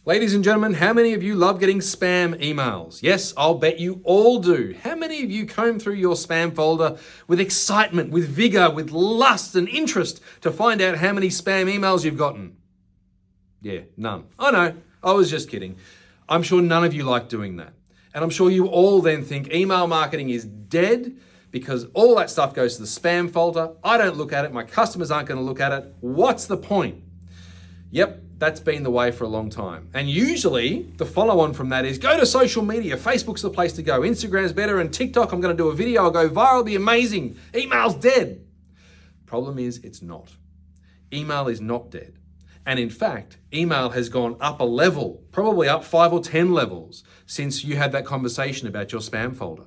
Ladies and gentlemen, how many of you love getting spam emails? Yes, I'll bet you all do. How many of you comb through your spam folder with excitement, with vigor, with lust and interest to find out how many spam emails you've gotten? Yeah, none. I know, I was just kidding. I'm sure none of you like doing that. And I'm sure you all then think email marketing is dead because all that stuff goes to the spam folder. I don't look at it. My customers aren't going to look at it. What's the point? Yep, that's been the way for a long time. And usually the follow on from that is go to social media. Facebook's the place to go. Instagram's better, and TikTok, I'm going to do a video. I'll go viral, it'll be amazing. Email's dead. Problem is it's not. Email is not dead. And in fact, email has gone up a level, probably up 5 or 10 levels since you had that conversation about your spam folder.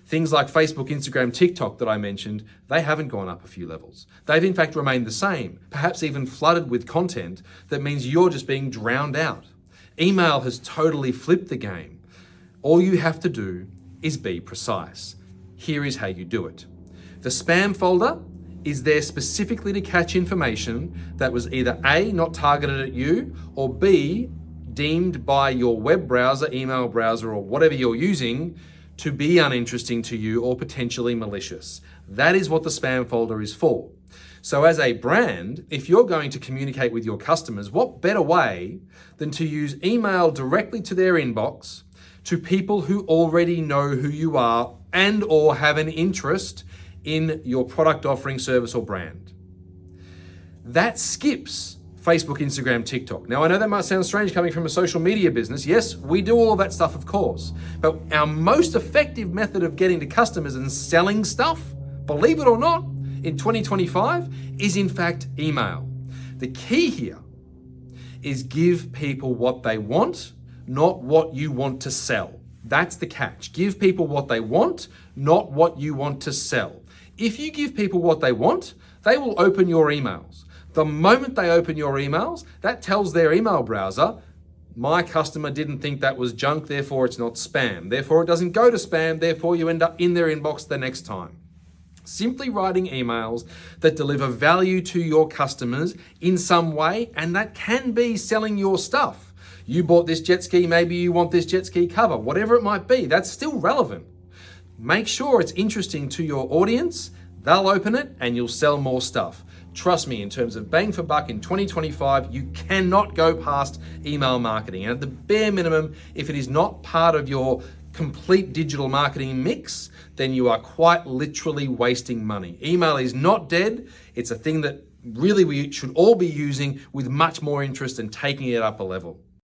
Things like Facebook, Instagram, TikTok that I mentioned, they haven't gone up a few levels. They've in fact remained the same, perhaps even flooded with content that means you're just being drowned out. Email has totally flipped the game. All you have to do is be precise. Here is how you do it. The spam folder is there specifically to catch information that was either A, not targeted at you, or B, deemed by your web browser, email browser, or whatever you're using to be uninteresting to you or potentially malicious. That is what the spam folder is for. So as a brand, if you're going to communicate with your customers, what better way than to use email directly to their inbox to people who already know who you are and or have an interest in your product offering, service, or brand. That skips Facebook, Instagram, TikTok. Now, I know that might sound strange coming from a social media business. Yes, we do all of that stuff, of course. But our most effective method of getting to customers and selling stuff, believe it or not, in 2025 is in fact email. The key here is give people what they want, not what you want to sell. That's the catch. Give people what they want, not what you want to sell. If you give people what they want, they will open your emails. The moment they open your emails, that tells their email browser, my customer didn't think that was junk, therefore it's not spam. Therefore it doesn't go to spam, therefore you end up in their inbox the next time. Simply writing emails that deliver value to your customers in some way, and that can be selling your stuff. You bought this jet ski, maybe you want this jet ski cover, whatever it might be, that's still relevant. Make sure it's interesting to your audience, they'll open it and you'll sell more stuff. Trust me, in terms of bang for buck in 2025, you cannot go past email marketing. And at the bare minimum, if it is not part of your complete digital marketing mix, then you are quite literally wasting money. Email is not dead. It's a thing that really we should all be using with much more interest and taking it up a level.